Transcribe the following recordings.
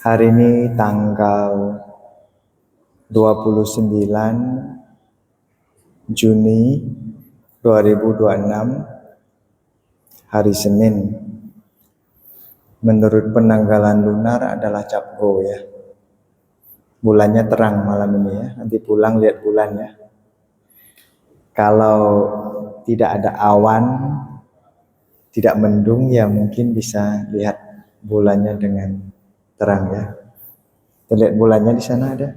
Hari ini tanggal 29 Juni 2026, hari Senin. Menurut penanggalan lunar adalah Cap Go ya. Bulannya terang malam ini ya. Nanti pulang lihat bulan ya. Kalau tidak ada awan, tidak mendung ya mungkin bisa lihat bulannya dengan terang ya. Kita lihat bulannya di sana ada.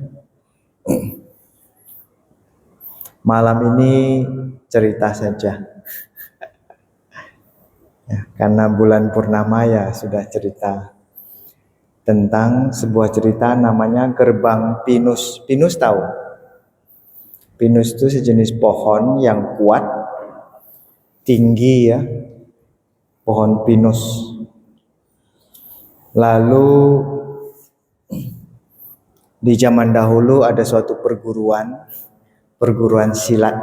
Malam ini cerita saja. Ya, karena bulan purnama ya sudah cerita tentang sebuah cerita namanya Gerbang Pinus. Pinus tahu? Pinus itu sejenis pohon yang kuat, tinggi ya, pohon pinus. Lalu di zaman dahulu ada suatu perguruan silat.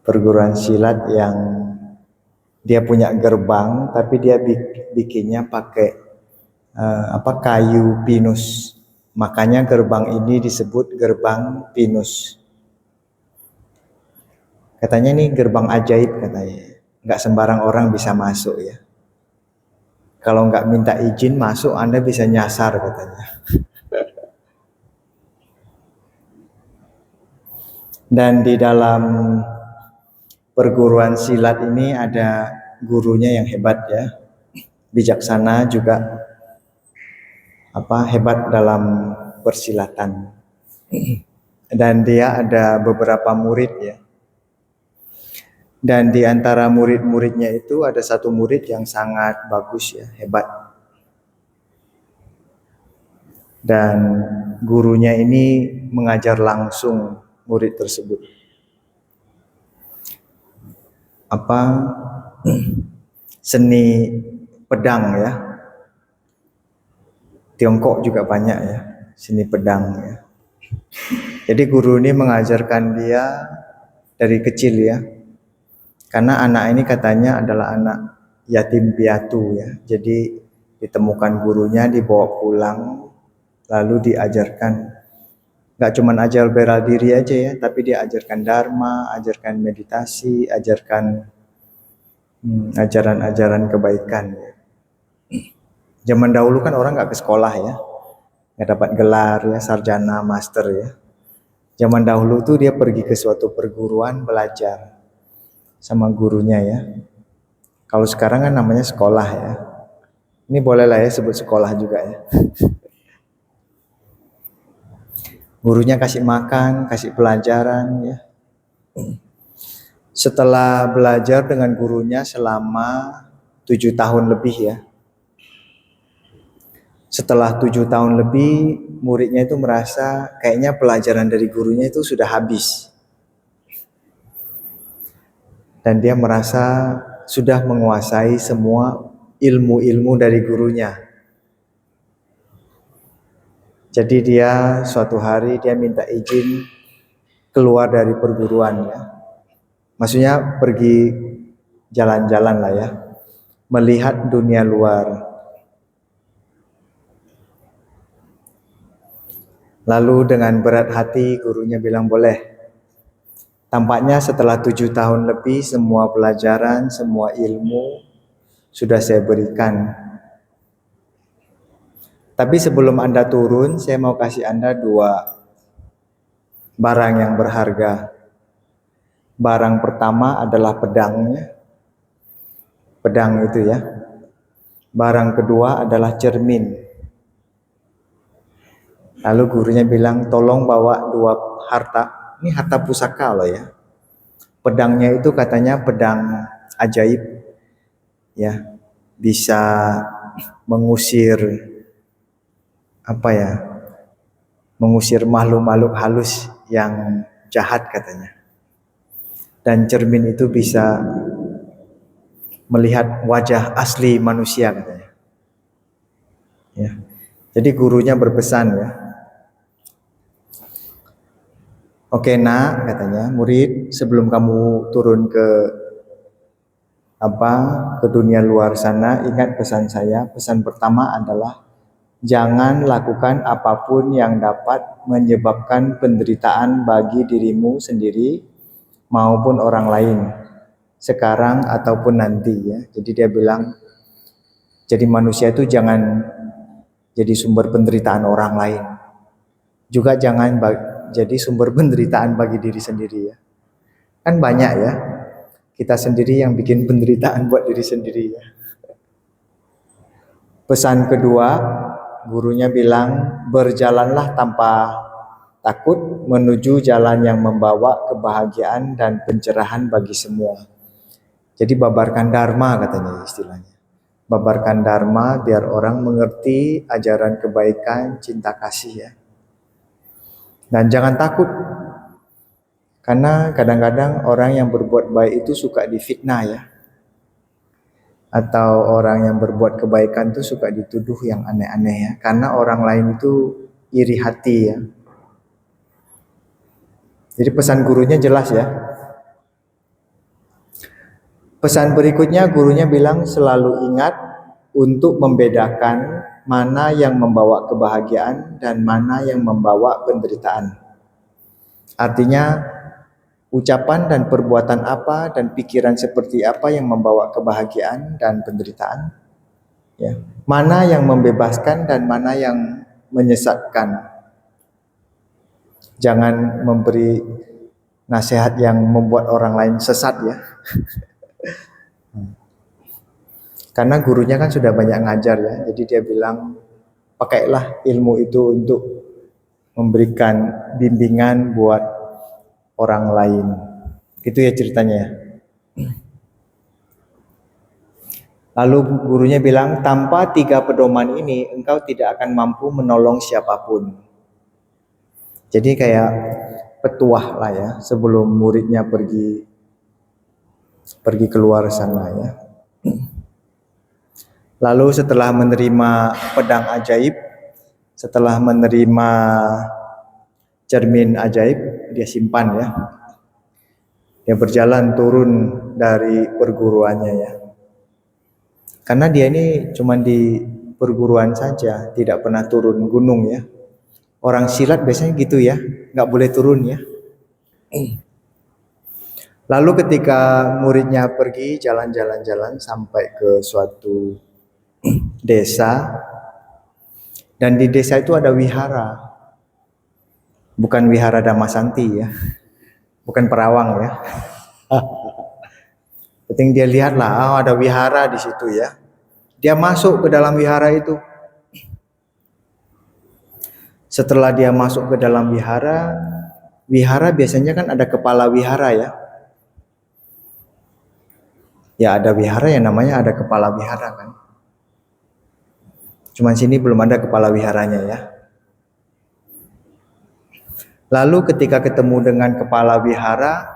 Perguruan silat yang dia punya gerbang, tapi dia bikinnya pakai kayu pinus. Makanya gerbang ini disebut gerbang pinus. Katanya ini gerbang ajaib katanya. Nggak sembarang orang bisa masuk ya. Kalau nggak minta izin masuk, Anda bisa nyasar katanya. Dan di dalam perguruan silat ini ada gurunya yang hebat ya. Bijaksana juga hebat dalam persilatan. Dan dia ada beberapa murid ya. Dan di antara murid-muridnya itu ada satu murid yang sangat bagus ya, hebat. Dan gurunya ini mengajar langsung murid tersebut. Seni pedang ya. Tiongkok juga banyak ya, seni pedang ya. Jadi guru ini mengajarkan dia dari kecil ya. Karena anak ini katanya adalah anak yatim piatu ya. Jadi ditemukan gurunya, dibawa pulang, lalu diajarkan. Gak cuma ajar bela diri aja ya, tapi dia ajarkan dharma, ajarkan meditasi, ajarkan ajaran-ajaran kebaikan ya. Zaman dahulu kan orang gak ke sekolah ya, gak dapat gelar ya, sarjana, master ya. Zaman dahulu tuh dia pergi ke suatu perguruan belajar sama gurunya ya. Kalau sekarang kan namanya sekolah ya. Ini boleh lah ya sebut sekolah juga ya. Gurunya kasih makan, kasih pelajaran ya. Setelah belajar dengan gurunya selama 7 tahun lebih ya. Setelah 7 tahun lebih, muridnya itu merasa kayaknya pelajaran dari gurunya itu sudah habis. Dan dia merasa sudah menguasai semua ilmu-ilmu dari gurunya. Jadi dia suatu hari dia minta izin keluar dari perguruan ya. Maksudnya pergi jalan-jalan lah ya. Melihat dunia luar. Lalu dengan berat hati gurunya bilang boleh. Tampaknya setelah 7 tahun lebih semua pelajaran, semua ilmu sudah saya berikan. Tapi sebelum Anda turun, saya mau kasih Anda 2 barang yang berharga. Barang pertama adalah pedangnya. Pedang itu ya. Barang kedua adalah cermin. Lalu gurunya bilang, tolong bawa 2 harta. Ini harta pusaka loh ya. Pedangnya itu katanya pedang ajaib. Ya, bisa mengusir mengusir makhluk-makhluk halus yang jahat katanya. Dan cermin itu bisa melihat wajah asli manusia katanya. Ya. Jadi gurunya berpesan ya. Oke nak katanya, murid sebelum kamu turun ke ke dunia luar sana, ingat pesan saya. Pesan pertama adalah jangan lakukan apapun yang dapat menyebabkan penderitaan bagi dirimu sendiri maupun orang lain, sekarang ataupun nanti ya. Jadi dia bilang, jadi manusia itu jangan jadi sumber penderitaan orang lain. Juga jangan jadi sumber penderitaan bagi diri sendiri ya. Kan banyak ya, kita sendiri yang bikin penderitaan buat diri sendiri ya. Pesan kedua, gurunya bilang, berjalanlah tanpa takut menuju jalan yang membawa kebahagiaan dan pencerahan bagi semua. Jadi babarkan dharma katanya istilahnya. Babarkan dharma biar orang mengerti ajaran kebaikan, cinta kasih ya. Dan jangan takut, karena kadang-kadang orang yang berbuat baik itu suka difitnah ya. Atau orang yang berbuat kebaikan itu suka dituduh yang aneh-aneh ya. Karena orang lain itu iri hati ya. Jadi pesan gurunya jelas ya. Pesan berikutnya gurunya bilang selalu ingat untuk membedakan mana yang membawa kebahagiaan dan mana yang membawa penderitaan. Artinya ucapan dan perbuatan apa dan pikiran seperti apa yang membawa kebahagiaan dan penderitaan. Ya. Mana yang membebaskan dan mana yang menyesatkan. Jangan memberi nasihat yang membuat orang lain sesat ya. Karena gurunya kan sudah banyak ngajar ya. Jadi dia bilang pakailah ilmu itu untuk memberikan bimbingan buat orang lain. Gitu ya ceritanya ya. Lalu gurunya bilang, tanpa 3 pedoman ini engkau tidak akan mampu menolong siapapun. Jadi kayak petuah lah ya sebelum muridnya pergi keluar sana ya. Lalu setelah menerima pedang ajaib, setelah menerima cermin ajaib, dia simpan ya. Dia berjalan turun dari perguruannya ya. Karena dia ini cuma di perguruan saja, tidak pernah turun gunung ya. Orang silat biasanya gitu ya, nggak boleh turun ya. Lalu ketika muridnya pergi jalan-jalan sampai ke suatu desa, dan di desa itu ada wihara, bukan wihara Damasanti ya, bukan Perawang ya. Penting dia lihatlah, ada wihara di situ ya. Dia masuk ke dalam wihara itu. Setelah dia masuk ke dalam wihara biasanya kan ada kepala wihara ya. Ya ada wihara yang namanya ada kepala wihara kan. Cuman sini belum ada kepala wiharanya ya. Lalu ketika ketemu dengan kepala wihara,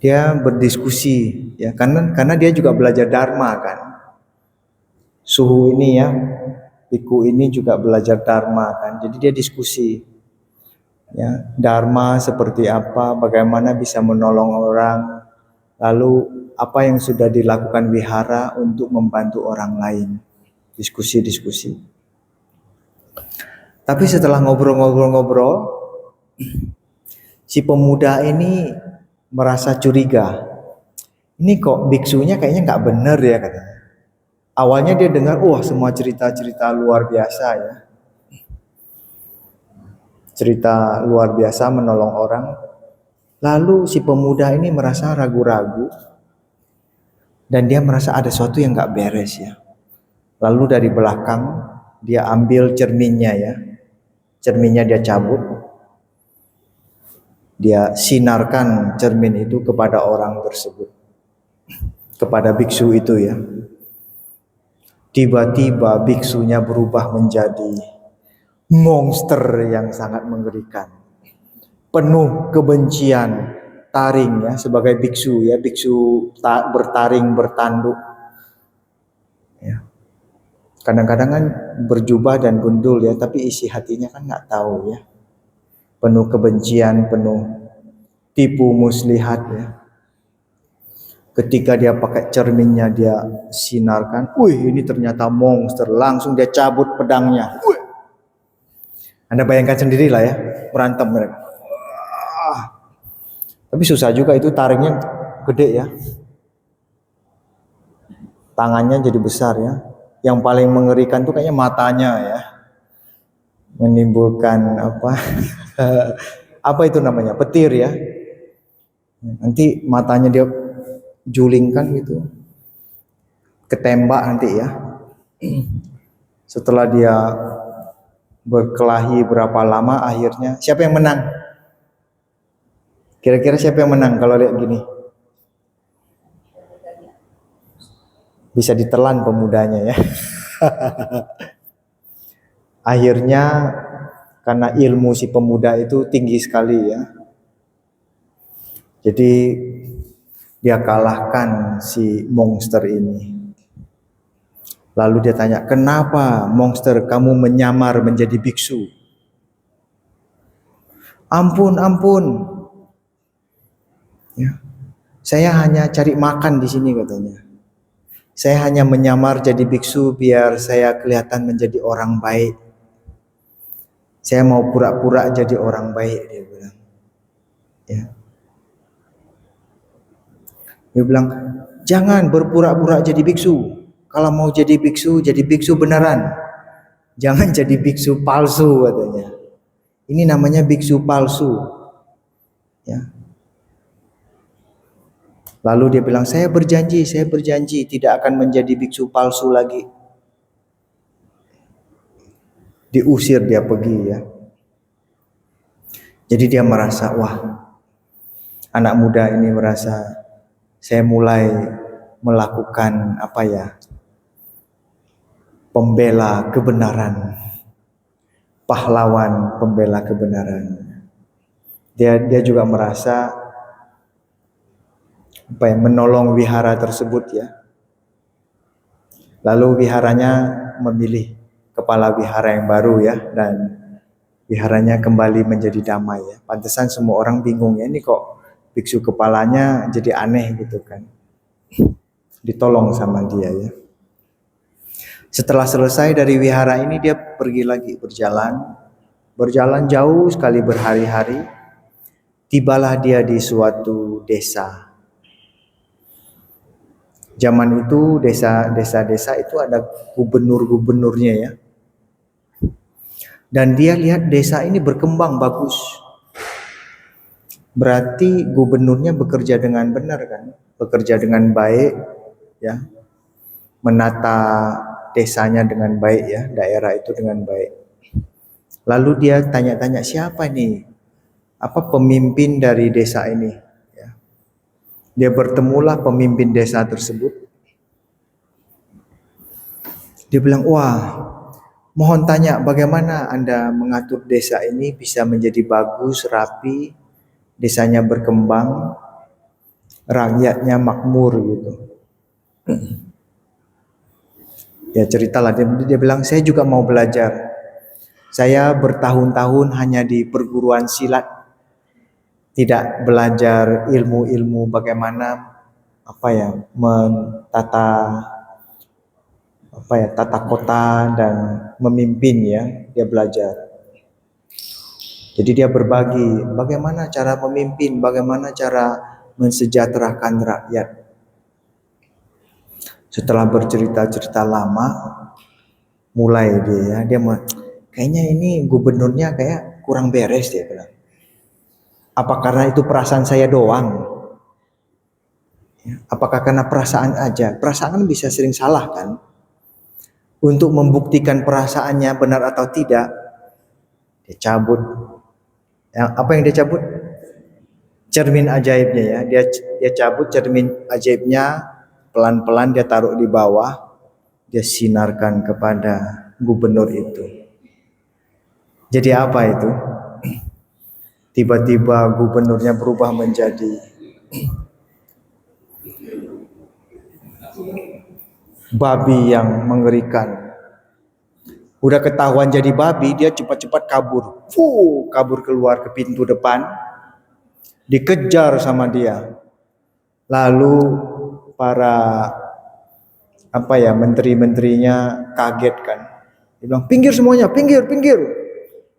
dia berdiskusi ya, karena dia juga belajar dharma kan. Suhu ini ya, biku ini juga belajar dharma kan. Jadi dia diskusi ya, dharma seperti apa, bagaimana bisa menolong orang, lalu apa yang sudah dilakukan wihara untuk membantu orang lain. Diskusi. Tapi setelah ngobrol-ngobrol, si pemuda ini merasa curiga. Ini kok biksunya kayaknya nggak bener ya katanya. Awalnya dia dengar, semua cerita-cerita luar biasa ya. Cerita luar biasa menolong orang. Lalu si pemuda ini merasa ragu-ragu. Dan dia merasa ada sesuatu yang nggak beres ya. Lalu dari belakang dia ambil cerminnya ya. Cerminnya dia cabut. Dia sinarkan cermin itu kepada orang tersebut. Kepada biksu itu ya. Tiba-tiba biksunya berubah menjadi monster yang sangat mengerikan. Penuh kebencian, taring ya, sebagai biksu ya, biksu bertaring, bertanduk. Ya. Kadang-kadang kan berjubah dan gundul ya, tapi isi hatinya kan nggak tahu ya. Penuh kebencian, penuh tipu muslihat ya. Ketika dia pakai cerminnya dia sinarkan, wih ini ternyata monster, langsung dia cabut pedangnya. Wih. Anda bayangkan sendiri lah ya, berantem mereka. Tapi susah juga itu, taringnya gede ya. Tangannya jadi besar ya. Yang paling mengerikan tuh kayaknya matanya ya. Menimbulkan apa? Apa itu namanya? Petir ya. Nanti matanya dia julingkan gitu. Ketembak nanti ya. Setelah dia berkelahi berapa lama, akhirnya siapa yang menang? Kira-kira siapa yang menang kalau lihat gini? Bisa ditelan pemudanya ya. Akhirnya karena ilmu si pemuda itu tinggi sekali ya. Jadi dia kalahkan si monster ini. Lalu dia tanya, kenapa monster kamu menyamar menjadi biksu? Ampun, ampun. Ya. Saya hanya cari makan di sini katanya. Saya hanya menyamar jadi biksu biar saya kelihatan menjadi orang baik. Saya mau pura-pura jadi orang baik, dia bilang. Ya. Dia bilang, jangan berpura-pura jadi biksu. Kalau mau jadi biksu beneran. Jangan jadi biksu palsu katanya. Ini namanya biksu palsu. Ya. Lalu dia bilang, saya berjanji tidak akan menjadi biksu palsu lagi. Diusir dia pergi ya. Jadi dia merasa, wah, anak muda ini merasa saya mulai melakukan apa ya? Pembela kebenaran. Pahlawan pembela kebenaran. Dia juga merasa apa ya, menolong wihara tersebut ya. Lalu wiharanya memilih kepala wihara yang baru ya, dan wiharanya kembali menjadi damai ya. Pantesan semua orang bingung ya, ini kok biksu kepalanya jadi aneh gitu kan. Ditolong sama dia ya. Setelah selesai dari wihara ini dia pergi lagi berjalan jauh sekali berhari-hari. Tibalah dia di suatu desa. Zaman itu desa-desa itu ada gubernur-gubernurnya ya. Dan dia lihat desa ini berkembang bagus. Berarti gubernurnya bekerja dengan benar kan? Bekerja dengan baik ya. Menata desanya dengan baik ya, daerah itu dengan baik. Lalu dia tanya-tanya, siapa nih? Apa pemimpin dari desa ini? Ya. Dia bertemulah pemimpin desa tersebut. Dia bilang, wah, mohon tanya bagaimana Anda mengatur desa ini bisa menjadi bagus, rapi, desanya berkembang, rakyatnya makmur gitu. Ya ceritalah, dia bilang, saya juga mau belajar. Saya bertahun-tahun hanya di perguruan silat, tidak belajar ilmu-ilmu bagaimana apa ya menata apa ya tata kota dan memimpin ya, dia belajar. Jadi dia berbagi bagaimana cara memimpin, bagaimana cara mensejahterakan rakyat. Setelah bercerita-cerita lama, mulai dia kayaknya ini gubernurnya kayak kurang beres, dia bilang. Apa karena itu perasaan saya doang? Apakah karena perasaan aja? Perasaan bisa sering salah kan? Untuk membuktikan perasaannya benar atau tidak, dia cabut. Apa yang dia cabut? Cermin ajaibnya ya. Dia cabut cermin ajaibnya, pelan-pelan dia taruh di bawah, dia sinarkan kepada gubernur itu. Jadi apa itu? Tiba-tiba gubernurnya berubah menjadi babi yang mengerikan. Udah ketahuan jadi babi, dia cepat-cepat kabur. Kabur keluar ke pintu depan. Dikejar sama dia. Lalu para menteri-menterinya kaget kan. Dia bilang, pinggir semuanya, pinggir, pinggir.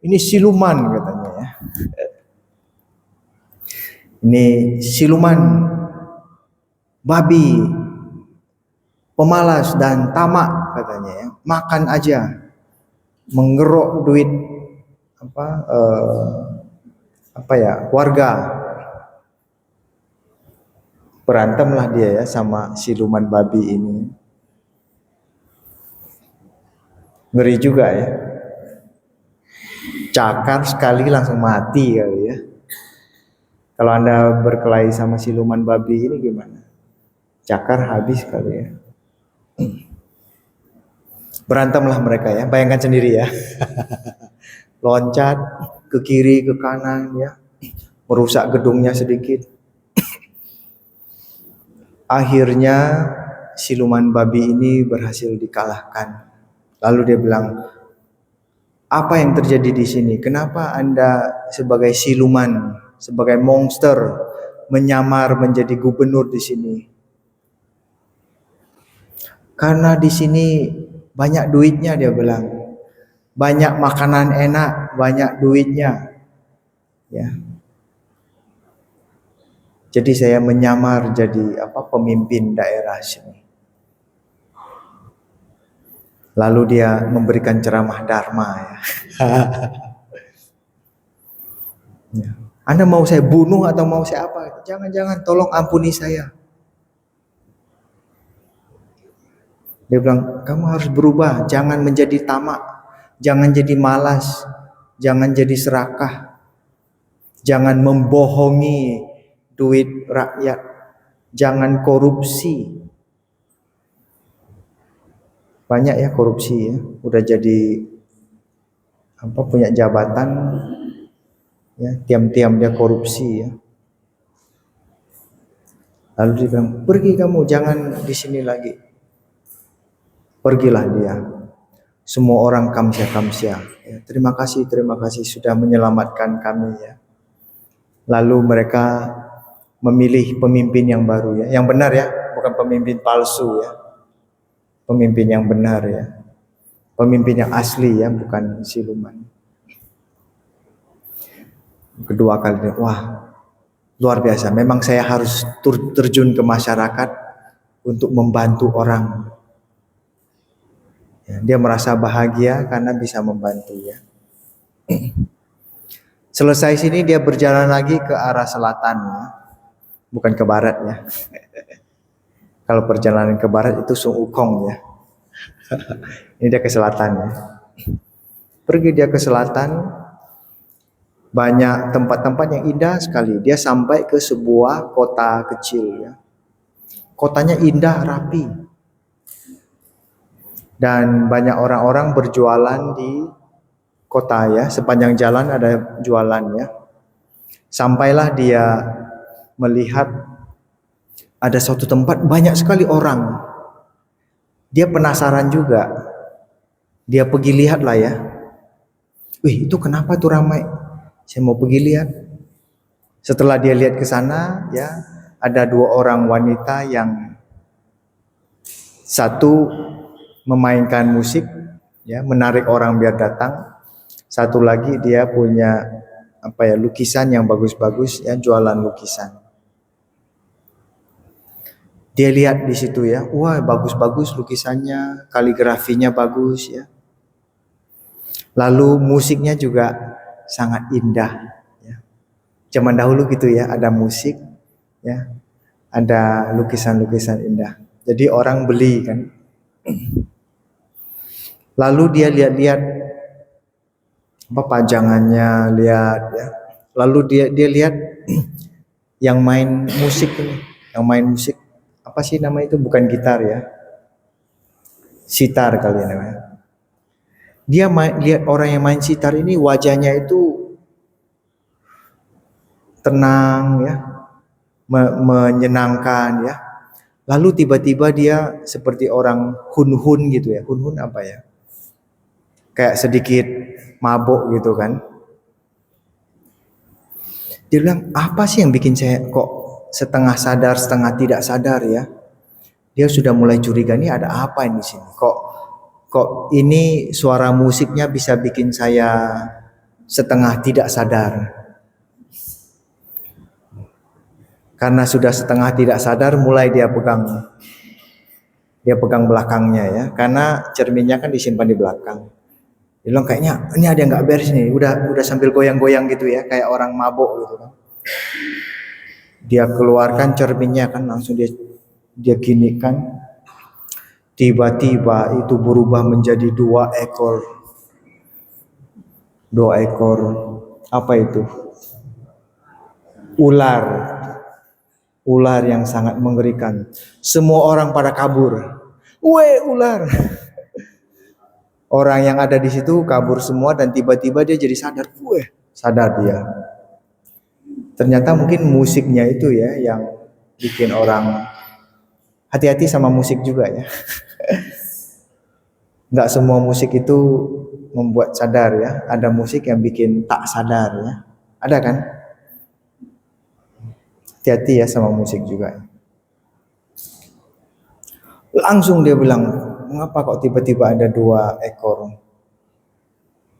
Ini siluman katanya ya. Ini siluman babi, pemalas dan tamak katanya ya. Makan aja, menggerok duit warga. Berantemlah dia ya sama siluman babi ini. Ngeri juga ya. Cakar sekali langsung mati kali ya. Kalau Anda berkelahi sama siluman babi ini gimana? Cakar habis kali ya. Berantemlah mereka ya, bayangkan sendiri ya. Loncat ke kiri, ke kanan ya. Merusak gedungnya sedikit. Akhirnya siluman babi ini berhasil dikalahkan. Lalu dia bilang, apa yang terjadi di sini? Kenapa Anda sebagai siluman, sebagai monster, menyamar menjadi gubernur di sini? Karena di sini banyak duitnya, dia bilang. Banyak makanan enak, banyak duitnya. Ya. Jadi saya menyamar jadi pemimpin daerah sini. Lalu dia memberikan ceramah dharma ya. Ya. Anda mau saya bunuh atau mau saya apa? Jangan, tolong ampuni saya. Dia bilang, kamu harus berubah, jangan menjadi tamak, jangan jadi malas, jangan jadi serakah, jangan membohongi duit rakyat, jangan korupsi. Banyak ya korupsi ya, udah jadi punya jabatan ya, diam-diam dia korupsi ya. Lalu dia bilang, pergi kamu, jangan di sini lagi. Pergilah dia. Semua orang kamsia. Ya, terima kasih sudah menyelamatkan kami ya. Lalu mereka memilih pemimpin yang baru ya, yang benar ya, bukan pemimpin palsu ya. Pemimpin yang benar ya. Pemimpin yang asli ya, bukan siluman. Kedua kali, wah luar biasa. Memang saya harus terjun ke masyarakat untuk membantu orang. Ya, dia merasa bahagia karena bisa membantu ya. Selesai sini dia berjalan lagi ke arah selatan ya. Bukan ke barat ya. Kalau perjalanan ke barat itu Sun Wukong ya. Ini dia ke selatan ya. Pergi dia ke selatan. Banyak tempat-tempat yang indah sekali. Dia sampai ke sebuah kota kecil ya. Kotanya indah, rapi. Dan banyak orang-orang berjualan di kota ya. Sepanjang jalan ada jualan ya. Sampailah dia melihat ada suatu tempat banyak sekali orang. Dia penasaran juga. Dia pergi lihat lah ya. Wih, itu kenapa tuh ramai? Saya mau pergi lihat. Setelah dia lihat ke sana ya, ada dua orang wanita yang satu memainkan musik ya, menarik orang biar datang. Satu lagi dia punya lukisan yang bagus-bagus ya, jualan lukisan. Dia lihat di situ ya, wah bagus-bagus lukisannya, kaligrafinya bagus ya. Lalu musiknya juga sangat indah ya. Zaman dahulu gitu ya, ada musik ya, ada lukisan-lukisan indah. Jadi orang beli kan. Lalu dia lihat-lihat pajangannya, lihat ya. Lalu dia lihat yang main musik ini, yang main musik apa sih nama itu, bukan gitar ya, sitar kali ya namanya. Dia lihat orang yang main sitar ini wajahnya itu tenang ya, menyenangkan ya. Lalu tiba-tiba dia seperti orang hun-hun gitu ya. Hun-hun apa ya? Kayak sedikit mabuk gitu kan. Dia bilang, apa sih yang bikin saya kok setengah sadar, setengah tidak sadar ya? Dia sudah mulai curiga, nih ada apa ini di sini? Kok ini suara musiknya bisa bikin saya setengah tidak sadar. Karena sudah setengah tidak sadar, mulai dia pegang belakangnya ya, karena cerminnya kan disimpan di belakang. Dia bilang kayaknya ini ada yang nggak beres nih, udah sambil goyang-goyang gitu ya, kayak orang mabok gitu kan. Dia keluarkan cerminnya kan, langsung dia ginikan. Tiba-tiba itu berubah menjadi dua ekor apa itu? Ular yang sangat mengerikan. Semua orang pada kabur. Weh, ular. Orang yang ada di situ kabur semua dan tiba-tiba dia jadi sadar. Weh, sadar dia. Ternyata mungkin musiknya itu ya yang bikin orang hati-hati sama musik juga ya. Nggak semua musik itu membuat sadar ya. Ada musik yang bikin tak sadar ya. Ada kan? Hati-hati ya sama musik juga. Langsung dia bilang, mengapa kok tiba-tiba ada dua ekor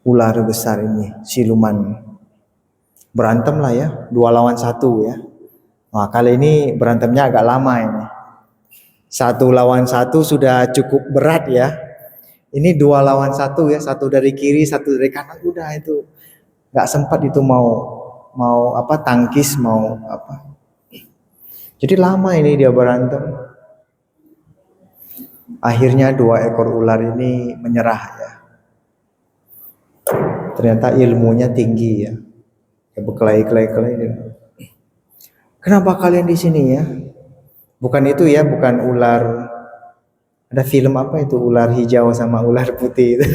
ular besar ini, siluman. Berantem lah ya, 2 lawan 1 ya. Nah, kali ini berantemnya agak lama ini. 1 lawan 1 sudah cukup berat ya. Ini 2 lawan 1 ya, satu dari kiri, satu dari kanan, udah itu nggak sempat itu mau apa tangkis mau apa. Jadi lama ini dia berantem. Akhirnya 2 ekor ular ini menyerah ya. Ternyata ilmunya tinggi ya. Ya berkelahi-kelahi dia. Kenapa kalian di sini ya? Bukan itu ya, bukan ular. Ada film apa itu, ular hijau sama ular putih itu.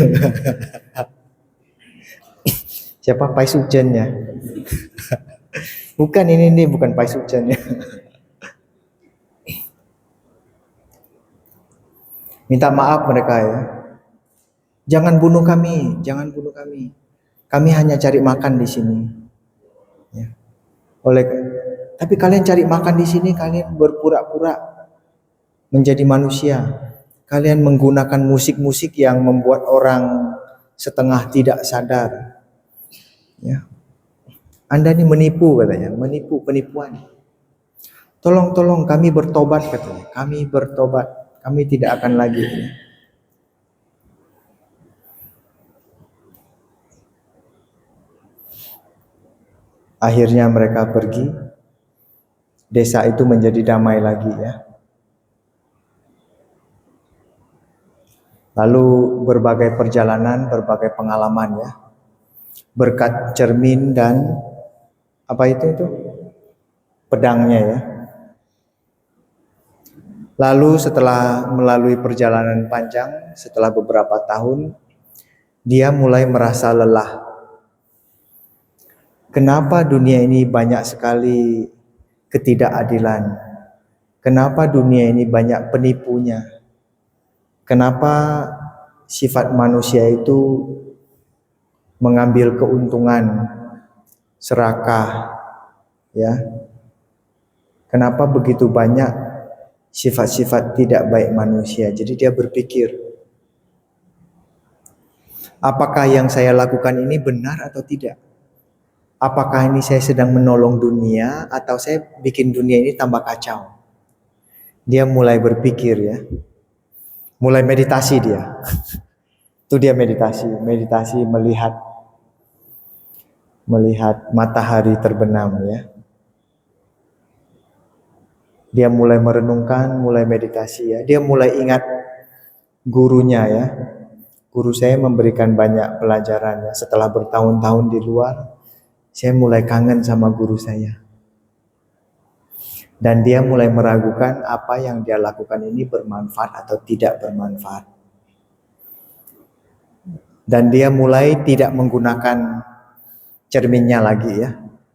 Siapa Pai Sukjen ya? Bukan ini bukan Pai Sukjen ya. Minta maaf mereka ya. Jangan bunuh kami, jangan bunuh kami. Kami hanya cari makan di sini. Ya. Tapi kalian cari makan di sini, kalian berpura-pura menjadi manusia. Kalian menggunakan musik-musik yang membuat orang setengah tidak sadar. Ya. Anda ini menipu katanya, penipuan. Tolong kami bertobat katanya. Kami bertobat, kami tidak akan lagi. Akhirnya mereka pergi. Desa itu menjadi damai lagi ya. Lalu berbagai perjalanan, berbagai pengalaman ya. Berkat cermin dan apa itu? Pedangnya ya. Lalu setelah melalui perjalanan panjang, setelah beberapa tahun, dia mulai merasa lelah. Kenapa dunia ini banyak sekali ketidakadilan? Kenapa dunia ini banyak penipunya? Kenapa sifat manusia itu mengambil keuntungan, serakah, ya? Kenapa begitu banyak sifat-sifat tidak baik manusia? Jadi dia berpikir, apakah yang saya lakukan ini benar atau tidak? Apakah ini saya sedang menolong dunia atau saya bikin dunia ini tambah kacau? Dia mulai berpikir ya. Mulai meditasi dia. Itu dia meditasi melihat matahari terbenam ya. Dia mulai merenungkan, mulai meditasi ya. Dia mulai ingat gurunya ya. Guru saya memberikan banyak pelajaran ya. Setelah bertahun-tahun di luar, saya mulai kangen sama guru saya. Dan dia mulai meragukan apa yang dia lakukan ini bermanfaat atau tidak bermanfaat. Dan dia mulai tidak menggunakan cerminnya lagi ya.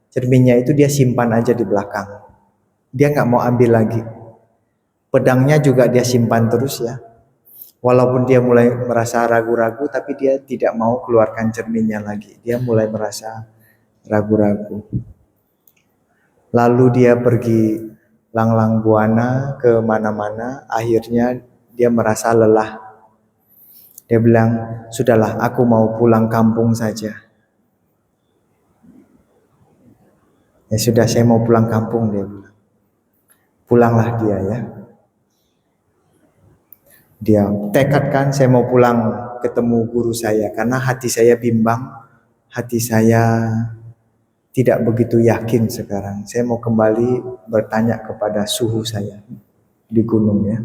Cerminnya itu dia simpan aja di belakang. Dia nggak mau ambil lagi. Pedangnya juga dia simpan terus ya. Walaupun dia mulai merasa ragu-ragu, tapi dia tidak mau keluarkan cerminnya lagi. Dia mulai merasa ragu-ragu. Lalu dia pergi Lang-lang buana ke mana-mana, akhirnya dia merasa lelah. Dia bilang, sudahlah aku mau pulang kampung saja. Ya sudah, saya mau pulang kampung, dia bilang. Pulanglah dia ya. Dia tekadkan, saya mau pulang ketemu guru saya, karena hati saya bimbang, hati saya tidak begitu yakin sekarang. Saya mau kembali bertanya kepada suhu saya di gunung ya.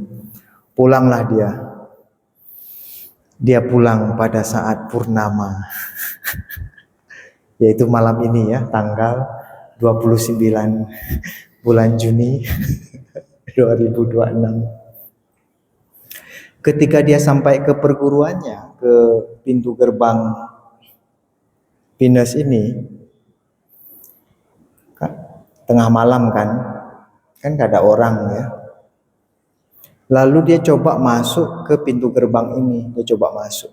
Pulanglah dia. Dia pulang pada saat purnama. Yaitu malam ini ya, tanggal 29 bulan Juni 2026. Ketika dia sampai ke perguruannya, ke pintu gerbang Pinus ini, tengah malam kan gak ada orang ya. Lalu dia coba masuk ke pintu gerbang ini, dia coba masuk.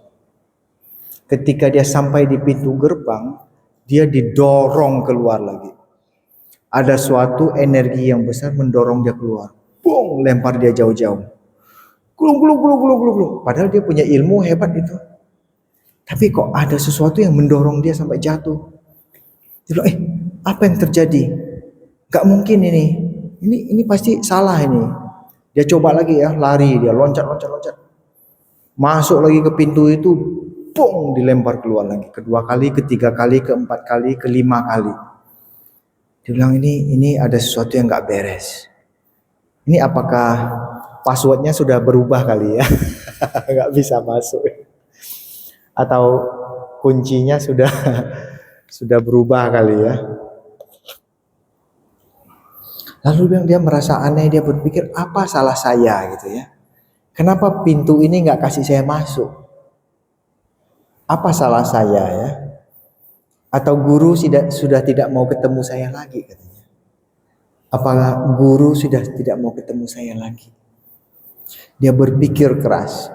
Ketika dia sampai di pintu gerbang, dia didorong keluar lagi. Ada suatu energi yang besar mendorong dia keluar. Bung, lempar dia jauh-jauh. Gulung. Padahal dia punya ilmu hebat itu. Tapi kok ada sesuatu yang mendorong dia sampai jatuh. Dia bilang, apa yang terjadi? Gak mungkin ini. Ini pasti salah ini. Dia coba lagi ya, lari, dia loncat. Masuk lagi ke pintu itu, bung, dilempar keluar lagi. Kedua kali, ketiga kali, keempat kali, kelima kali. Dia bilang ini ada sesuatu yang gak beres. Ini apakah passwordnya sudah berubah kali ya? Gak bisa masuk. Atau kuncinya sudah berubah kali ya. Lalu dia merasa aneh, dia berpikir apa salah saya gitu ya. Kenapa pintu ini gak kasih saya masuk? Apa salah saya ya? Atau guru sudah tidak mau ketemu saya lagi katanya. Apakah guru sudah tidak mau ketemu saya lagi? Dia berpikir keras.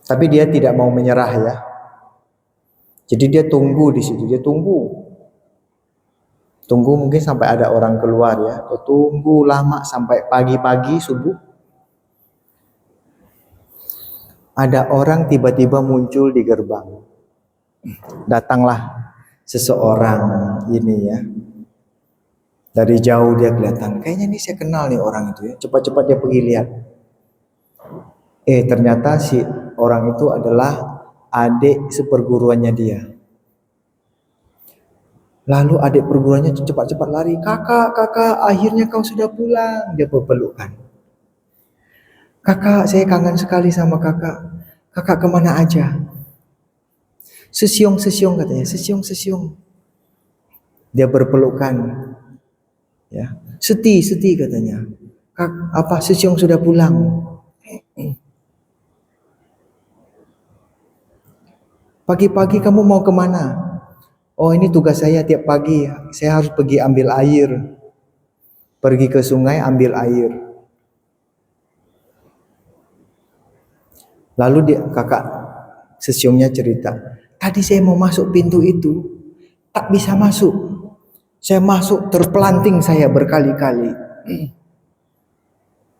Tapi dia tidak mau menyerah ya. Jadi dia tunggu di situ, dia tunggu mungkin sampai ada orang keluar ya. Dia tunggu lama sampai pagi-pagi subuh. Ada orang tiba-tiba muncul di gerbang. Datanglah seseorang ini ya. Dari jauh dia kelihatan, kayaknya ini saya kenal nih orang itu ya. Cepat-cepat dia pergi lihat. Ternyata si orang itu adalah adik seperguruannya dia. Lalu adik perguruannya cepat-cepat lari, kakak, akhirnya kau sudah pulang. Dia berpelukan. Kakak, saya kangen sekali sama kakak. Kakak kemana aja? Sesiong katanya, sesiong. Dia berpelukan. Ya, seti katanya. Sesiong sudah pulang. Pagi-pagi kamu mau kemana? Oh, ini tugas saya tiap pagi. Saya harus pergi ambil air. Pergi ke sungai ambil air. Lalu kakak sesiongnya cerita, tadi saya mau masuk pintu itu, tak bisa masuk. Saya masuk terpelanting saya berkali-kali.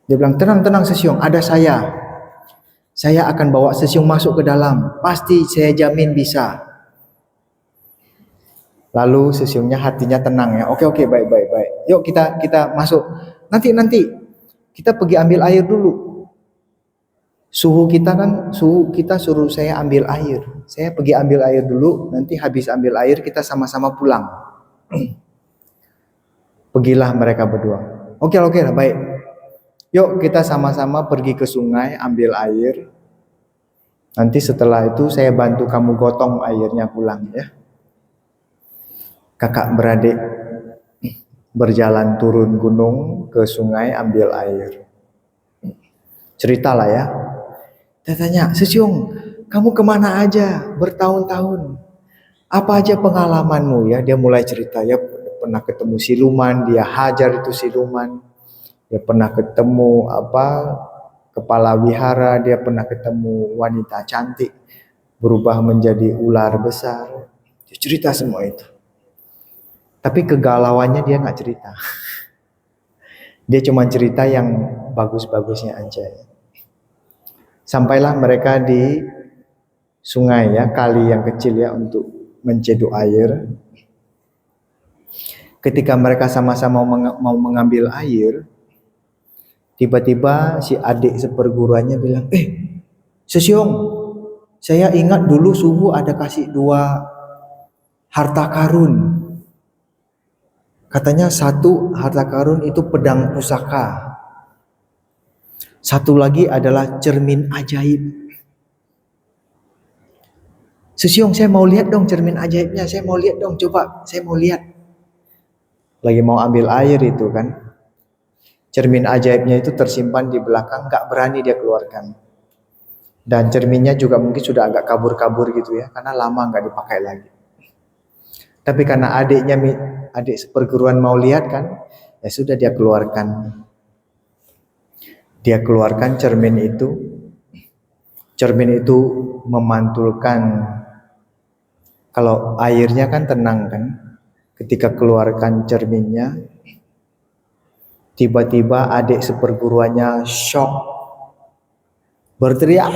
Dia bilang, tenang sesiong, ada saya. Saya akan bawa sesiong masuk ke dalam. Pasti saya jamin bisa. Lalu sesiongnya hatinya tenang ya. Oke, baik. Yuk kita masuk. Nanti kita pergi ambil air dulu. Suhu kita suruh saya ambil air. Saya pergi ambil air dulu, nanti habis ambil air kita sama-sama pulang. Pergilah mereka berdua. Oke lah, baik. Yuk kita sama-sama pergi ke sungai ambil air. Nanti setelah itu saya bantu kamu gotong airnya pulang ya. Kakak beradik berjalan turun gunung ke sungai ambil air. Ceritalah ya. Dia tanya, sesiong, kamu kemana aja bertahun-tahun? Apa aja pengalamanmu ya? Dia mulai cerita ya, pernah ketemu siluman, dia hajar itu siluman. Dia pernah ketemu kepala wihara, dia pernah ketemu wanita cantik berubah menjadi ular besar. Dia cerita semua itu. Tapi kegalauannya dia nggak cerita. Dia cuma cerita yang bagus-bagusnya aja. Sampailah mereka di sungai ya, kali yang kecil ya untuk menceduk air. Ketika mereka sama-sama mau mengambil air, tiba-tiba si adik seperguruannya bilang, Sesiong, saya ingat dulu subuh ada kasih 2 harta karun. Katanya satu harta karun itu pedang pusaka. Satu lagi adalah cermin ajaib. Sesiong, saya mau lihat dong cermin ajaibnya, saya mau lihat dong, coba, saya mau lihat. Lagi mau ambil air itu kan. Cermin ajaibnya itu tersimpan di belakang, gak berani dia keluarkan. Dan cerminnya juga mungkin sudah agak kabur-kabur gitu ya, karena lama gak dipakai lagi. Tapi karena adik seperguruan mau lihat kan, ya sudah dia keluarkan. Dia keluarkan cermin itu. Cermin itu memantulkan, kalau airnya kan tenang kan. Ketika keluarkan cerminnya, tiba-tiba adik seperguruannya shock, berteriak.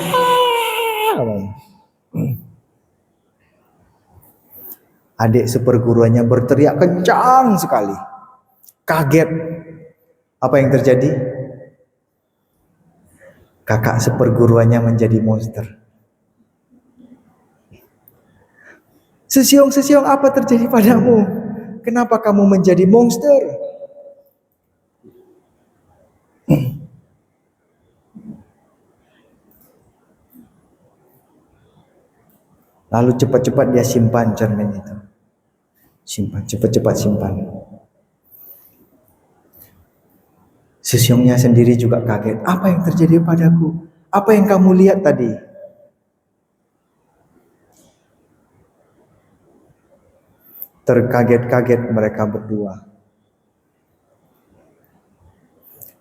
Adik seperguruannya berteriak kencang sekali. Kaget. Apa yang terjadi? Kakak seperguruannya menjadi monster. Sesiong, apa terjadi padamu? Kenapa kamu menjadi monster? Lalu cepat-cepat dia simpan cermin itu. Simpan, cepat-cepat simpan. Sesiongnya sendiri juga kaget. Apa yang terjadi padaku? Apa yang kamu lihat tadi? Terkaget-kaget mereka berdua.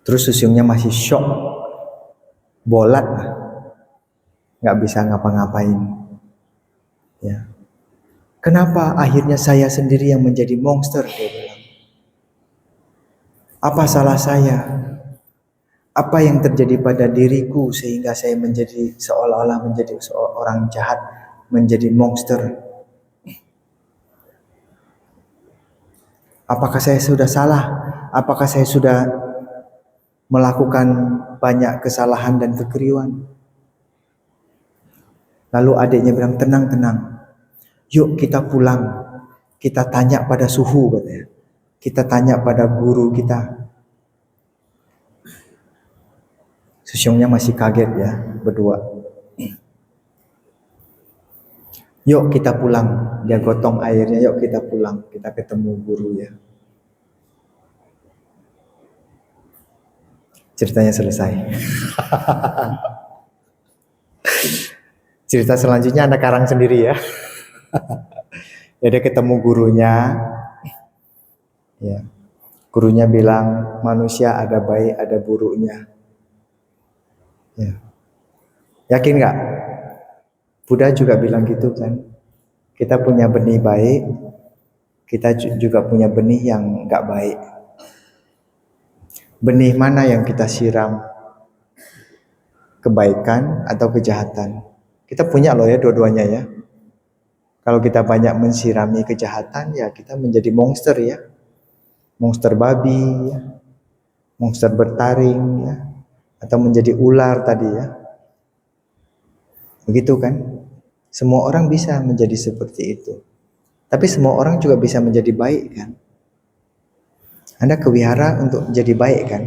Terus sesiongnya masih shock. Bolat lah. Gak bisa ngapa-ngapain. Ya. Kenapa akhirnya saya sendiri yang menjadi monster? Dia bilang. Apa salah saya? Apa yang terjadi pada diriku sehingga saya menjadi seolah-olah menjadi seorang jahat, menjadi monster? Apakah saya sudah salah? Apakah saya sudah melakukan banyak kesalahan dan kekeliruan? Lalu adiknya bilang, tenang. Yuk kita pulang. Kita tanya pada suhu katanya. Kita tanya pada guru kita. Sesiongnya masih kaget ya, berdua. Yuk kita pulang. Dia gotong airnya, yuk kita pulang. Kita ketemu guru ya. Ceritanya selesai. Cerita selanjutnya Anda karang sendiri ya. Jadi ketemu gurunya. Ya. Gurunya bilang, manusia ada baik, ada buruknya. Ya. Yakin nggak? Buddha juga bilang gitu kan. Kita punya benih baik, kita juga punya benih yang nggak baik. Benih mana yang kita siram? Kebaikan atau kejahatan? Kita punya loh ya dua-duanya ya. Kalau kita banyak mensirami kejahatan, ya kita menjadi monster ya. Monster babi, ya. Monster bertaring ya. Atau menjadi ular tadi ya. Begitu kan? Semua orang bisa menjadi seperti itu. Tapi semua orang juga bisa menjadi baik kan? Anda ke wihara untuk jadi baik kan?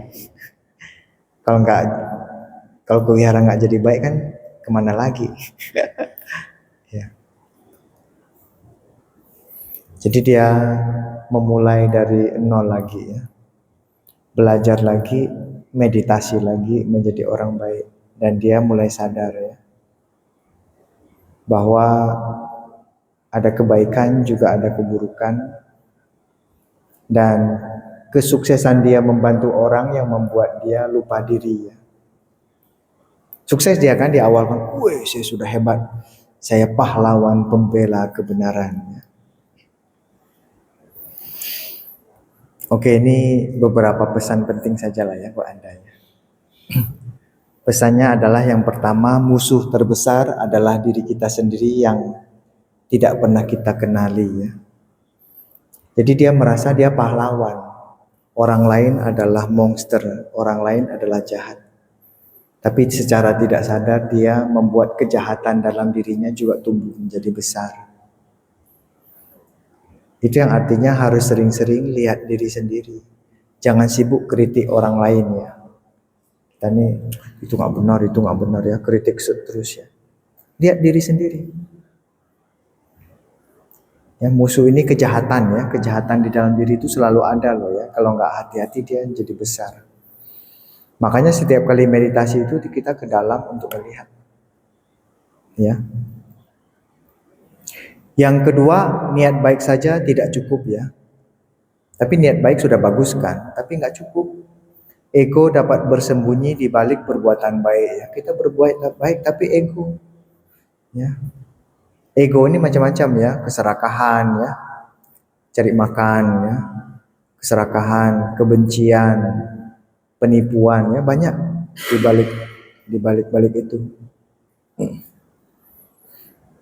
Kalau ke wihara nggak jadi baik kan, kemana lagi? Ya. Jadi dia memulai dari nol lagi ya. Belajar lagi, meditasi lagi, menjadi orang baik. Dan dia mulai sadar ya. Bahwa ada kebaikan juga ada keburukan. Dan kesuksesan dia membantu orang yang membuat dia lupa diri ya. Sukses dia kan di awal kan, wih saya sudah hebat, saya pahlawan pembela kebenaran. Oke, ini beberapa pesan penting saja lah ya buat Anda ya. Pesannya adalah yang pertama, musuh terbesar adalah diri kita sendiri yang tidak pernah kita kenali ya. Jadi dia merasa dia pahlawan. Orang lain adalah monster, orang lain adalah jahat. Tapi secara tidak sadar dia membuat kejahatan dalam dirinya juga tumbuh menjadi besar. Itu yang artinya harus sering-sering lihat diri sendiri. Jangan sibuk kritik orang lain ya. Kita nih, itu nggak benar ya, kritik terus ya. Lihat diri sendiri. Ya, musuh ini kejahatan ya, kejahatan di dalam diri itu selalu ada loh ya. Kalau nggak hati-hati dia jadi besar. Makanya setiap kali meditasi itu kita ke dalam untuk melihat. Ya. Yang kedua, niat baik saja tidak cukup ya. Tapi niat baik sudah bagus kan, tapi nggak cukup. Ego dapat bersembunyi di balik perbuatan baik ya. Kita berbuat baik tapi ego. Ya. Ego ini macam-macam ya, keserakahan ya, cari makan ya, keserakahan, kebencian, penipuan ya, banyak di balik itu.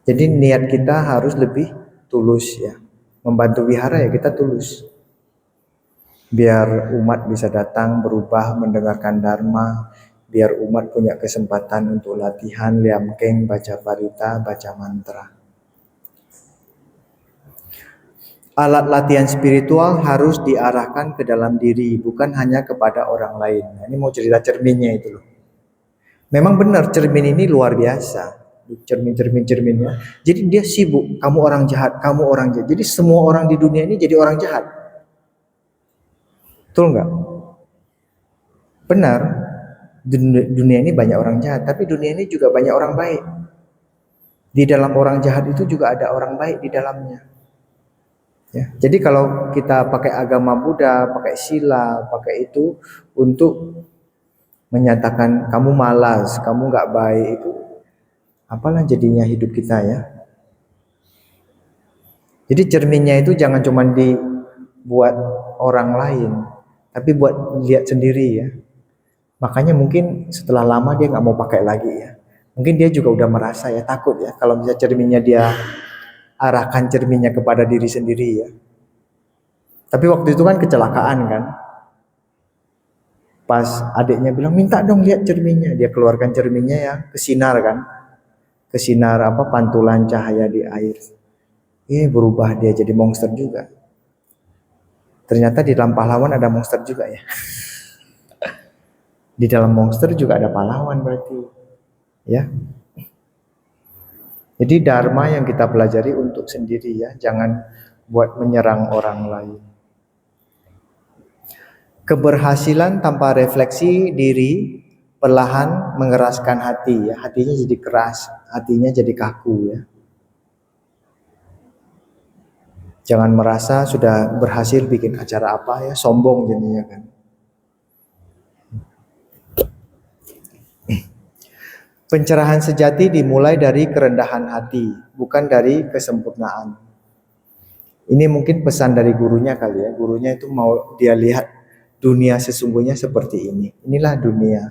Jadi niat kita harus lebih tulus ya. Membantu wihara ya kita tulus. Biar umat bisa datang berubah mendengarkan dharma, biar umat punya kesempatan untuk latihan liamkeng, baca parita, baca mantra. Alat latihan spiritual harus diarahkan ke dalam diri, bukan hanya kepada orang lain. Ini mau cerita cerminnya itu loh. Memang benar cermin ini luar biasa. Cerminnya. Jadi dia sibuk, kamu orang jahat, kamu orang jahat. Jadi semua orang di dunia ini jadi orang jahat. Betul nggak? Benar, dunia ini banyak orang jahat, tapi dunia ini juga banyak orang baik. Di dalam orang jahat itu juga ada orang baik di dalamnya. Ya, jadi kalau kita pakai agama Buddha, pakai sila, pakai itu untuk menyatakan kamu malas, kamu nggak baik, itu apalah jadinya hidup kita ya. Jadi cerminnya itu jangan cuma dibuat orang lain, tapi buat lihat sendiri ya. Makanya mungkin setelah lama dia nggak mau pakai lagi ya. Mungkin dia juga udah merasa ya, takut ya kalau bisa cerminnya dia arahkan cerminnya kepada diri sendiri ya. Tapi waktu itu kan kecelakaan kan. Pas adiknya bilang minta dong lihat cerminnya, dia keluarkan cerminnya ya, kesinar kan. Kesinar apa pantulan cahaya di air. Berubah dia jadi monster juga. Ternyata di dalam pahlawan ada monster juga ya. Di dalam monster juga ada pahlawan berarti. Ya. Jadi dharma yang kita pelajari untuk sendiri ya, jangan buat menyerang orang lain. Keberhasilan tanpa refleksi diri perlahan mengeraskan hati ya. Hatinya jadi keras, hatinya jadi kaku ya. Jangan merasa sudah berhasil bikin acara apa ya, sombong jadinya kan. Pencerahan sejati dimulai dari kerendahan hati, bukan dari kesempurnaan. Ini mungkin pesan dari gurunya kali ya. Gurunya itu mau dia lihat dunia sesungguhnya seperti ini. Inilah dunia.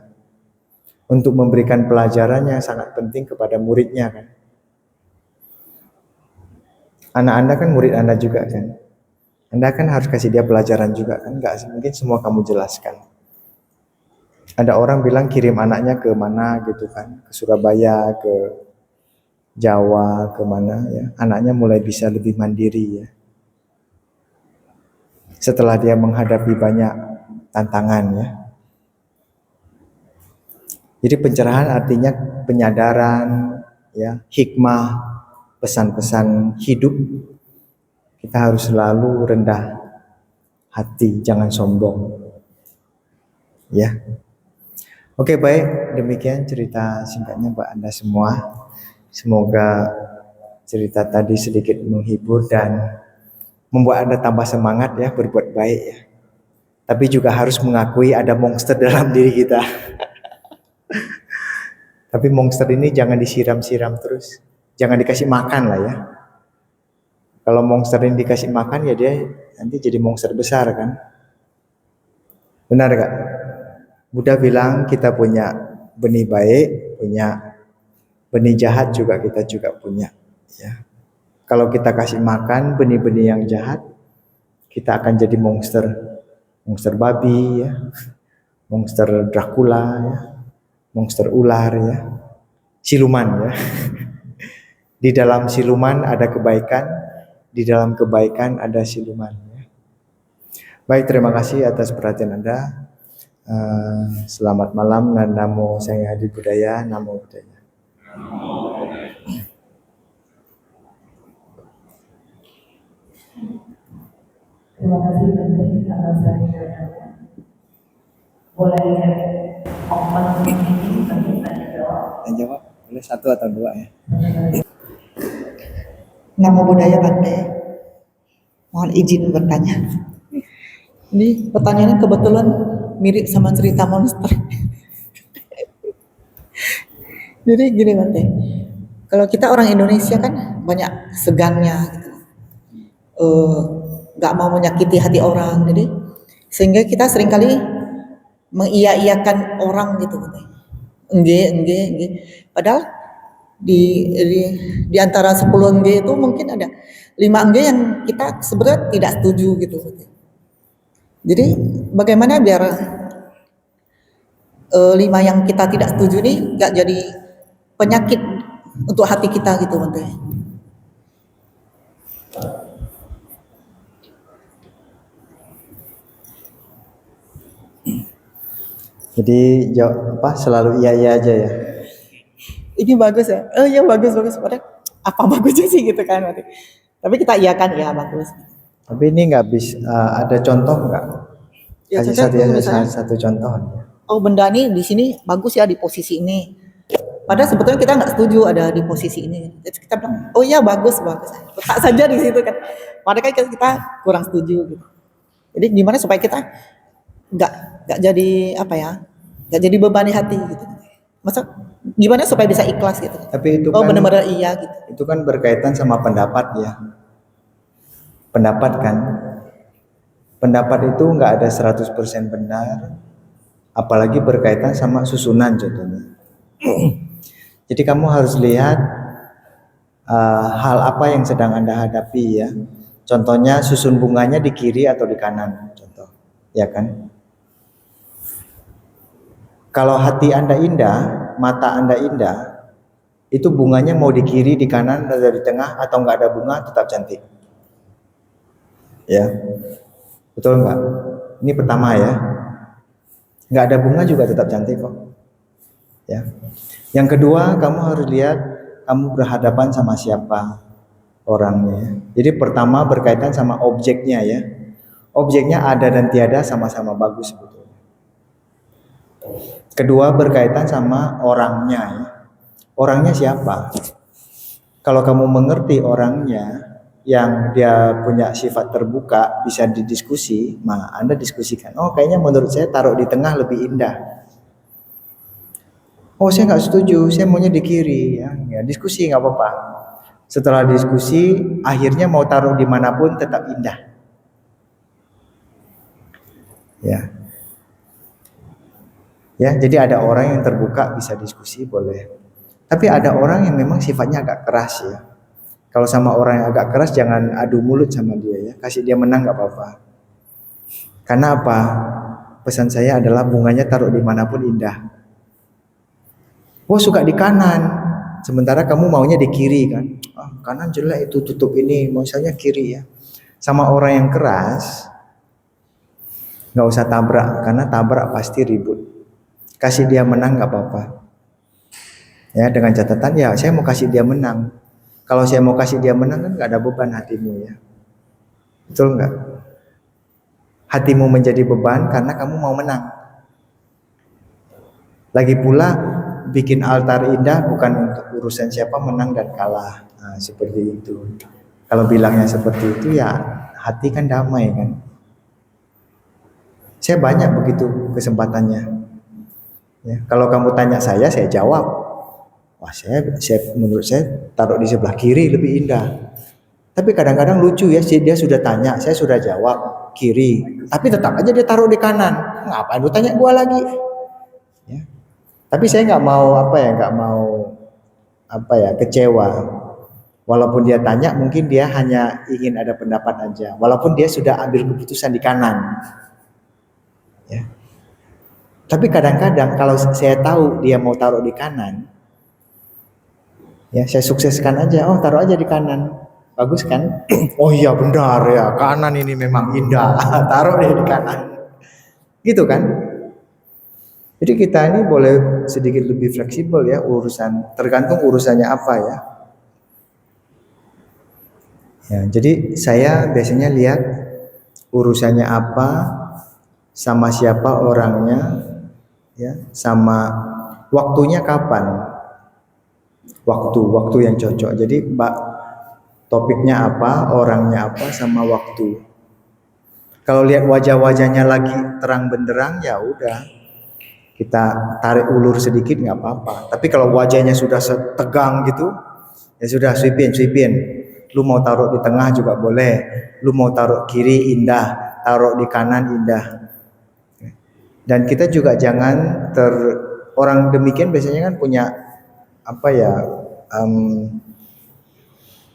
Untuk memberikan pelajaran yang sangat penting kepada muridnya kan. Anak Anda kan murid Anda juga kan. Anda kan harus kasih dia pelajaran juga kan. Enggak mungkin semua kamu jelaskan. Ada orang bilang kirim anaknya ke mana gitu kan. Ke Surabaya, ke Jawa, ke mana ya. Anaknya mulai bisa lebih mandiri ya. Setelah dia menghadapi banyak tantangan ya. Jadi pencerahan artinya penyadaran ya, hikmah, pesan-pesan hidup. Kita harus selalu rendah hati, jangan sombong. Ya. Oke, baik, demikian cerita singkatnya buat Anda semua. Semoga cerita tadi sedikit menghibur dan membuat Anda tambah semangat ya berbuat baik ya. Tapi juga harus mengakui ada monster dalam diri kita. Tapi monster ini jangan disiram-siram terus. Jangan dikasih makan lah ya. Kalau monster ini dikasih makan ya dia nanti jadi monster besar kan. Benar gak? Buddha bilang kita punya benih baik, punya benih jahat juga kita juga punya. Ya. Kalau kita kasih makan benih-benih yang jahat, kita akan jadi monster, monster babi, ya, monster Dracula, ya, monster ular, ya, siluman, ya. Di dalam siluman ada kebaikan, di dalam kebaikan ada siluman. Ya. Baik, terima kasih atas perhatian Anda. Selamat malam dan namo Sang Hyang Adi Budaya, namo Buddhaya. Terima kasih Bante atas sharing-nya. Boleh open ini tanya jawab. Jawab boleh 1 atau 2 ya. Namo Buddhaya Bante. Mohon izin bertanya. Ini pertanyaannya kebetulan mirip sama cerita monster. Jadi gini Bante. Kalau kita orang Indonesia kan banyak segannya gitu. Gak mau menyakiti hati orang, jadi sehingga kita seringkali mengiya-iyakan orang gitu Bante. Enggak. Padahal di antara 10 enggak itu mungkin ada 5 enggak yang kita sebenarnya tidak setuju gitu. Jadi bagaimana biar 5 yang kita tidak setuju ini gak jadi penyakit untuk hati kita gitu Bante. Jadi selalu iya aja ya. Ini bagus ya. Oh iya bagus. Padahal apa bagusnya sih gitu kan Bante. Tapi kita iakan ya bagus. Tapi ini nggak bisa ada contoh nggak? Ya, Kasih satu contoh. Oh benda ini di sini bagus ya di posisi ini. Padahal sebetulnya kita nggak setuju ada di posisi ini. Jadi kita bilang, oh iya bagus. Letak saja di situ kan. Padahal kan kita kurang setuju gitu. Jadi gimana supaya kita nggak jadi nggak jadi beban di hati gitu. Masa gimana supaya bisa ikhlas gitu. Tapi itu kan benar-benar iya gitu. Itu kan berkaitan sama pendapat ya. Pendapat kan. Pendapat itu nggak ada 100% benar. Apalagi berkaitan sama susunan contohnya. Jadi kamu harus lihat hal apa yang sedang Anda hadapi ya. Contohnya susun bunganya di kiri atau di kanan. Contoh. Ya kan? Kalau hati Anda indah, mata Anda indah, itu bunganya mau di kiri, di kanan, atau di tengah, atau nggak ada bunga, tetap cantik. Ya, betul nggak? Ini pertama ya. Nggak ada bunga juga tetap cantik kok. Ya. Yang kedua, kamu harus lihat kamu berhadapan sama siapa orangnya. Jadi pertama berkaitan sama objeknya ya. Objeknya ada dan tiada sama-sama bagus sebetulnya. Kedua berkaitan sama orangnya ya. Orangnya siapa? Kalau kamu mengerti orangnya yang dia punya sifat terbuka, bisa didiskusi, Anda diskusikan. Oh kayaknya menurut saya taruh di tengah lebih indah. Oh saya nggak setuju, saya maunya di kiri ya diskusi nggak apa-apa. Setelah diskusi, akhirnya mau taruh dimanapun tetap indah. Ya, jadi ada orang yang terbuka bisa diskusi boleh. Tapi ada orang yang memang sifatnya agak keras ya. Kalau sama orang yang agak keras jangan adu mulut sama dia ya. Kasih dia menang nggak apa-apa. Karena apa? Pesan saya adalah bunganya taruh dimanapun indah. Oh suka di kanan, sementara kamu maunya di kiri kan? Kanan jelek itu tutup ini, misalnya kiri ya. Sama orang yang keras, nggak usah tabrak karena tabrak pasti ribut. Kasih dia menang nggak apa-apa. Ya dengan catatan ya saya mau kasih dia menang. Kalau saya mau kasih dia menang kan nggak ada beban hatimu ya. Betul nggak? Hatimu menjadi beban karena kamu mau menang. Lagi pula bikin altar indah bukan untuk urusan siapa menang dan kalah. Nah, seperti itu. Kalau bilangnya seperti itu ya hati kan damai kan. Saya banyak begitu kesempatannya. Ya, kalau kamu tanya saya jawab. Wah, menurut saya taruh di sebelah kiri lebih indah. Tapi kadang-kadang lucu ya, dia sudah tanya, saya sudah jawab kiri, tapi tetap aja dia taruh di kanan. Ngapain lu tanya gua lagi? Ya. Tapi saya nggak mau kecewa. Walaupun dia tanya, mungkin dia hanya ingin ada pendapat aja. Walaupun dia sudah ambil keputusan di kanan. Ya. Tapi kadang-kadang kalau saya tahu dia mau taruh di kanan, ya saya sukseskan aja. Oh, taruh aja di kanan. Bagus kan? Oh iya benar ya, kanan ini memang indah. Taruh deh di kanan. Gitu kan? Jadi kita ini boleh sedikit lebih fleksibel ya tergantung urusannya apa ya. Ya, jadi saya biasanya lihat urusannya apa, sama siapa orangnya, ya, sama waktunya kapan. Waktu yang cocok. Jadi topiknya apa, orangnya apa, sama waktu. Kalau lihat wajah-wajahnya lagi terang benderang, ya udah kita tarik ulur sedikit nggak apa-apa. Tapi kalau wajahnya sudah tegang gitu, ya sudah sweepin. Lu mau taruh di tengah juga boleh. Lu mau taruh kiri indah, taruh di kanan indah. Dan kita juga jangan orang demikian biasanya kan punya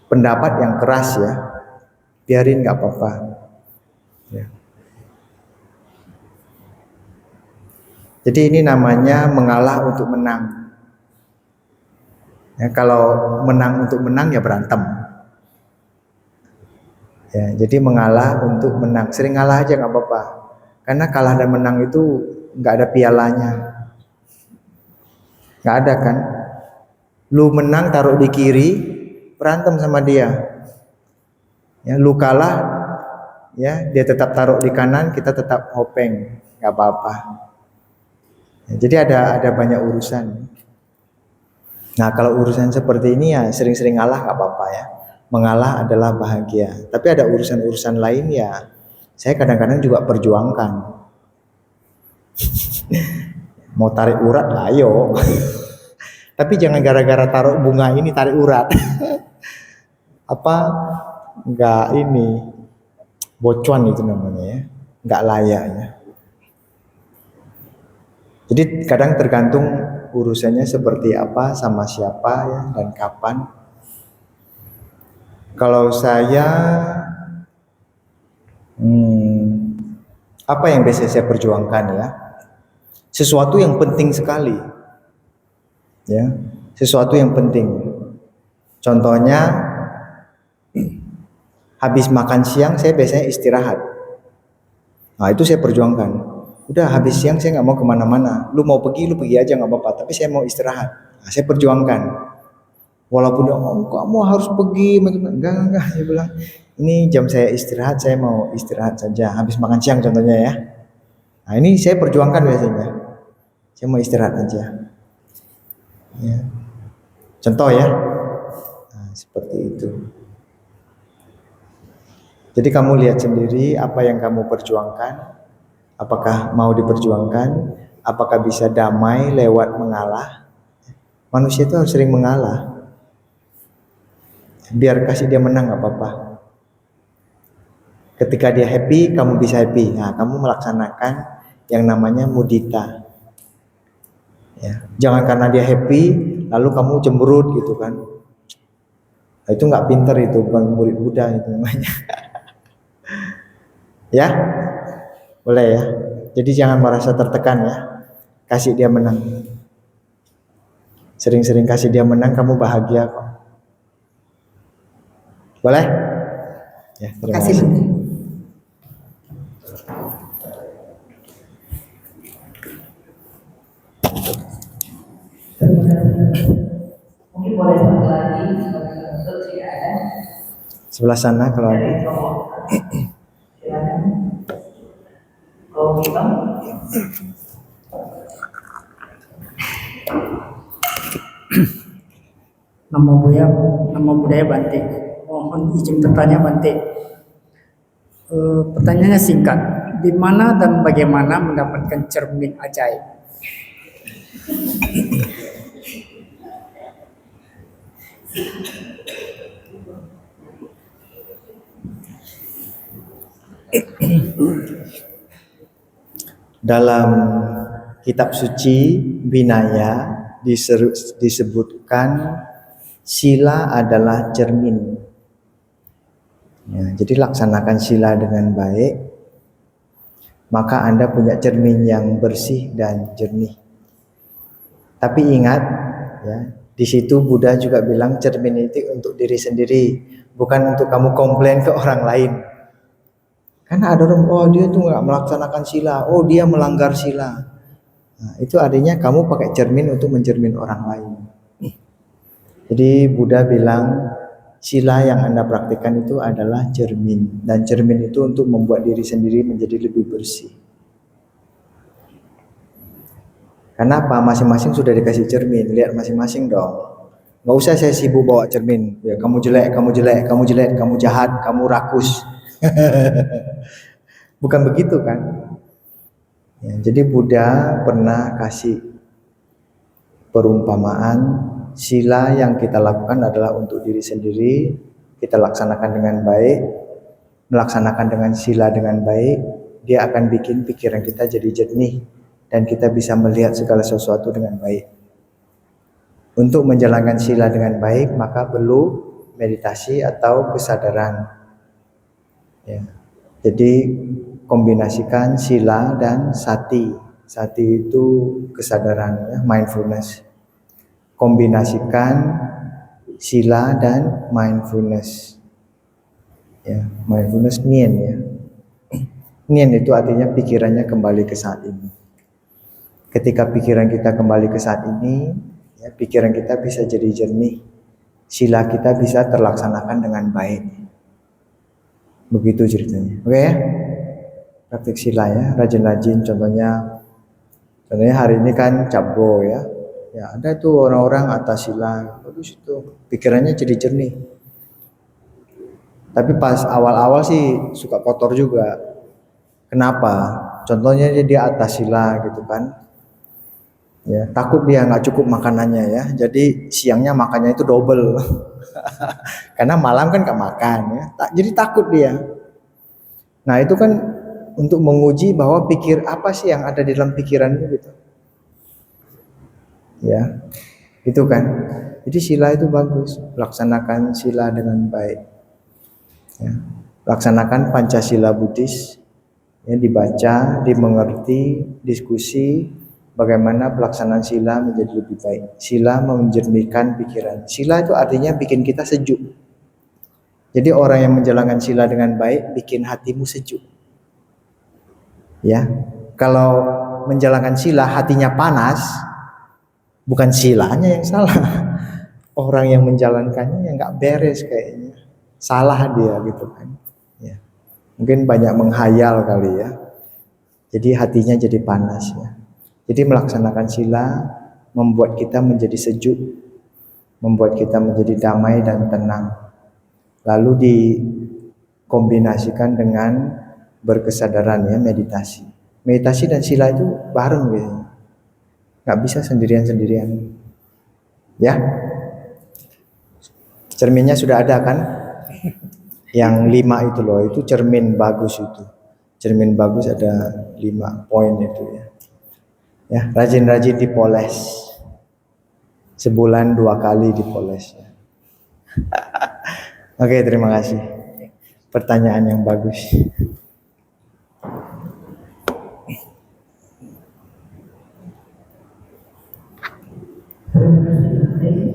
pendapat yang keras ya, biarin nggak apa-apa. Ya. Jadi ini namanya mengalah untuk menang. Ya, kalau menang untuk menang ya berantem. Ya, jadi mengalah untuk menang. Sering ngalah aja nggak apa-apa. Karena kalah dan menang itu nggak ada pialanya. Nggak ada kan? Lu menang taruh di kiri, berantem sama dia. Ya, lu kalah, ya dia tetap taruh di kanan, kita tetap hopeng, nggak apa-apa. Ya, jadi ada banyak urusan. Nah kalau urusan seperti ini ya sering-sering ngalah nggak apa-apa ya. Mengalah adalah bahagia. Tapi ada urusan-urusan lain ya, saya kadang-kadang juga perjuangkan. Mau tarik urat, ayo. Tapi jangan gara-gara taruh bunga ini tarik urat. Enggak ini bocuan itu namanya ya, enggak layak ya. Jadi kadang tergantung urusannya seperti apa, sama siapa ya, dan kapan. Kalau saya apa yang biasa saya perjuangkan ya? Sesuatu yang penting sekali. Ya, sesuatu yang penting. Contohnya habis makan siang saya biasanya istirahat. Nah itu saya perjuangkan. Udah habis siang saya nggak mau kemana-mana. Lu mau pergi, lu pergi aja nggak apa-apa. Tapi saya mau istirahat. Nah, saya perjuangkan. Walaupun kamu harus pergi, enggak. Saya bilang ini jam saya istirahat, saya mau istirahat saja. Habis makan siang contohnya ya. Nah ini saya perjuangkan biasanya. Saya mau istirahat aja. Ya. Contoh ya. Nah, seperti itu. Jadi kamu lihat sendiri apa yang kamu perjuangkan, apakah mau diperjuangkan, apakah bisa damai lewat mengalah. Manusia itu harus sering mengalah. Biar kasih dia menang gak apa-apa. Ketika dia happy, kamu bisa happy. Nah, kamu melaksanakan yang namanya mudita. Ya. Jangan karena dia happy, lalu kamu cemberut gitu kan. Nah, itu nggak pinter, itu bukan murid Buddha itu namanya. Ya, boleh ya. Jadi jangan merasa tertekan ya. Kasih dia menang. Sering-sering kasih dia menang, kamu bahagia kok. Boleh? Ya, terima kasih. Mungkin boleh satu lagi sebagai penutup jika ada. Sebelah sana kalau ada. Silakan. Kalau kita. Nama budaya Bante. Mohon izin bertanya Bante. Pertanyaannya singkat. Di mana dan bagaimana mendapatkan cermin ajaib? Dalam kitab suci Vinaya disebutkan sila adalah cermin. Ya, jadi laksanakan sila dengan baik, maka Anda punya cermin yang bersih dan jernih. Tapi ingat, ya, di situ Buddha juga bilang cermin itu untuk diri sendiri, bukan untuk kamu komplain ke orang lain. Karena ada orang, oh dia tuh nggak melaksanakan sila, oh dia melanggar sila. Nah, itu artinya kamu pakai cermin untuk mencermin orang lain. Jadi Buddha bilang sila yang Anda praktikkan itu adalah cermin, dan cermin itu untuk membuat diri sendiri menjadi lebih bersih. Karena apa? Masing-masing sudah dikasih cermin, lihat masing-masing dong. Nggak usah saya sibuk bawa cermin. Ya, kamu jelek, kamu jelek, kamu jelek, kamu jahat, kamu rakus. Bukan begitu kan? Ya, jadi Buddha pernah kasih perumpamaan sila yang kita lakukan adalah untuk diri sendiri, kita laksanakan dengan baik, melaksanakan dengan sila dengan baik, dia akan bikin pikiran kita jadi jernih dan kita bisa melihat segala sesuatu dengan baik. Untuk menjalankan sila dengan baik maka perlu meditasi atau kesadaran. Ya. Jadi kombinasikan sila dan sati. Sati itu kesadaran, ya, mindfulness. Kombinasikan sila dan mindfulness. Ya, mindfulness nien ya. Nien itu artinya pikirannya kembali ke saat ini. Ketika pikiran kita kembali ke saat ini, ya, pikiran kita bisa jadi jernih. Sila kita bisa terlaksanakan dengan baik. Begitu ceritanya. Oke ya? Praktik sila ya, rajin-rajin. Contohnya hari ini kan Cabbo ya. Ya ada tuh orang-orang atas sila, bagus itu. Pikirannya jadi jernih. Tapi pas awal-awal sih suka kotor juga. Kenapa? Contohnya dia atas sila gitu kan. Ya, takut dia nggak cukup makanannya ya. Jadi siangnya makannya itu double. Karena malam kan nggak makan ya. Jadi takut dia. Nah itu kan untuk menguji bahwa pikir apa sih yang ada di dalam pikirannya gitu. Ya, itu kan. Jadi sila itu bagus. Laksanakan sila dengan baik. Ya. Laksanakan Pancasila Buddhis. Ya, dibaca, dimengerti, diskusi. Bagaimana pelaksanaan sila menjadi lebih baik. Sila menjernihkan pikiran. Sila itu artinya bikin kita sejuk. Jadi orang yang menjalankan sila dengan baik bikin hatimu sejuk. Ya, kalau menjalankan sila hatinya panas, bukan silanya yang salah. Orang yang menjalankannya yang nggak beres kayaknya. Salah dia gitu kan. Ya. Mungkin banyak menghayal kali ya. Jadi hatinya jadi panas ya. Jadi melaksanakan sila membuat kita menjadi sejuk, membuat kita menjadi damai dan tenang. Lalu dikombinasikan dengan berkesadaran ya, meditasi. Meditasi dan sila itu bareng gitu. Nggak bisa sendirian-sendirian. Ya. Cerminnya sudah ada kan? Yang 5 itu loh, itu cermin bagus itu. Cermin bagus ada 5 poin itu ya. Ya, rajin-rajin dipoles. Sebulan 2 kali dipoles ya. Oke, terima kasih. Pertanyaan yang bagus. Terima kasih.